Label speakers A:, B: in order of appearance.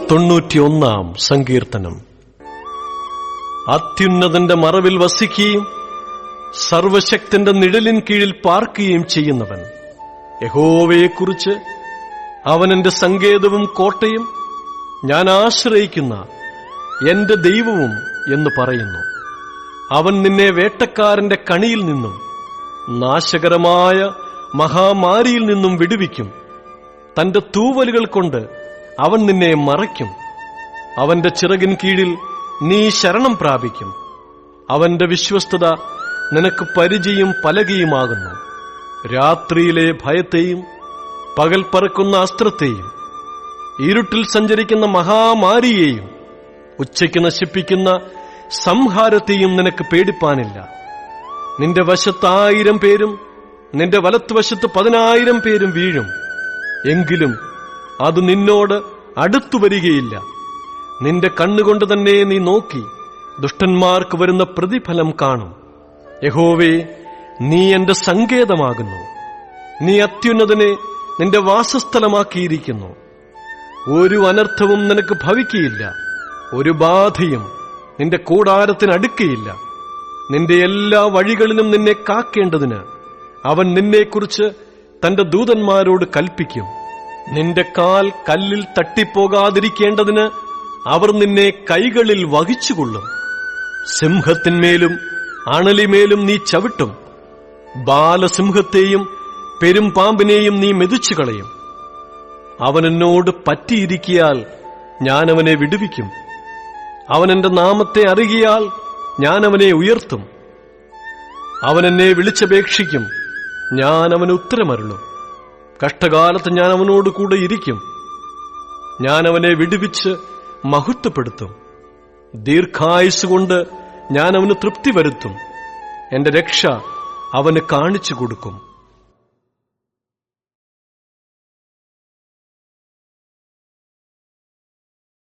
A: 91 സങ്കീർത്തനം. അത്യുന്നതന്റെ മറവിൽ വസിക്കുകയും സർവശക്തന്റെ നിഴലിൻ കീഴിൽ പാർക്കുകയും ചെയ്യുന്നവൻ യഹോവയെക്കുറിച്ച് അവൻ എന്റെ സങ്കേതവും കോട്ടയും ഞാൻ ആശ്രയിക്കുന്ന എന്റെ ദൈവവും എന്ന് പറയുന്നു. അവൻ നിന്നെ വേട്ടക്കാരന്റെ കണിയിൽ നിന്നും നാശകരമായ മഹാമാരിയിൽ നിന്നും വിടുവിക്കും. തന്റെ തൂവലുകൾ കൊണ്ട് അവൻ നിന്നെ മറയ്ക്കും. അവന്റെ ചിറകിൻ കീഴിൽ നീ ശരണം പ്രാപിക്കും. അവന്റെ വിശ്വസ്തത നിനക്ക് പരിചയും പലകയുമാകുന്നു. രാത്രിയിലെ ഭയത്തെയും പകൽ പറക്കുന്ന അസ്ത്രത്തെയും ഇരുട്ടിൽ സഞ്ചരിക്കുന്ന മഹാമാരിയെയും ഉച്ചയ്ക്ക് നശിപ്പിക്കുന്ന സംഹാരത്തെയും നിനക്ക് പേടിപ്പാനില്ല. നിന്റെ വശത്ത് 1000 പേരും നിന്റെ വലത്തുവശത്ത് 10,000 പേരും വീഴും, എങ്കിലും അത് നിന്നോട് അടുത്തു വരികയില്ല. നിന്റെ കണ്ണുകൊണ്ട് തന്നെ നീ നോക്കി ദുഷ്ടന്മാർക്ക് വരുന്ന പ്രതിഫലം കാണും. യഹോവേ, നീ എന്റെ സങ്കേതമാകുന്നു. നീ അത്യുന്നതനെ നിന്റെ വാസസ്ഥലമാക്കിയിരിക്കുന്നു. ഒരു അനർത്ഥവും നിനക്ക് ഭവിക്കയില്ല, ഒരു ബാധയും നിന്റെ കൂടാരത്തിനടുക്കയില്ല. നിന്റെ എല്ലാ വഴികളിലും നിന്നെ കാക്കേണ്ടതിന് അവൻ നിന്നെക്കുറിച്ച് തന്റെ ദൂതന്മാരോട് കൽപ്പിക്കും. നിന്റെ കാൽ കല്ലിൽ തട്ടിപ്പോകാതിരിക്കേണ്ടതിന് അവർ നിന്നെ കൈകളിൽ വഹിച്ചുകൊള്ളും. സിംഹത്തിന്മേലും അണലിമേലും നീ ചവിട്ടും. ബാലസിംഹത്തെയും പെരുമ്പാമ്പിനെയും നീ മെതിച്ചു കളയും. അവൻ എന്നോട് പറ്റിയിരിക്കിയാൽ ഞാൻ അവനെ വിടുവിക്കും. അവൻ എന്റെ നാമത്തെ അറിയിയാൽ ഞാൻ അവനെ ഉയർത്തും. അവൻ എന്നെ വിളിച്ചപേക്ഷിക്കും, ഞാൻ അവന് ഉത്തരമരുളും. കഷ്ടകാലത്ത് ഞാൻ അവനോട് കൂടെ ഇരിക്കും. ഞാൻ അവനെ വിടുവിച്ച് മഹത്വപ്പെടുത്തും. ദീർഘായുസ്സുകൊണ്ട് ഞാൻ അവന് തൃപ്തി വരുത്തും. എന്റെ രക്ഷ അവന് കാണിച്ചു കൊടുക്കും.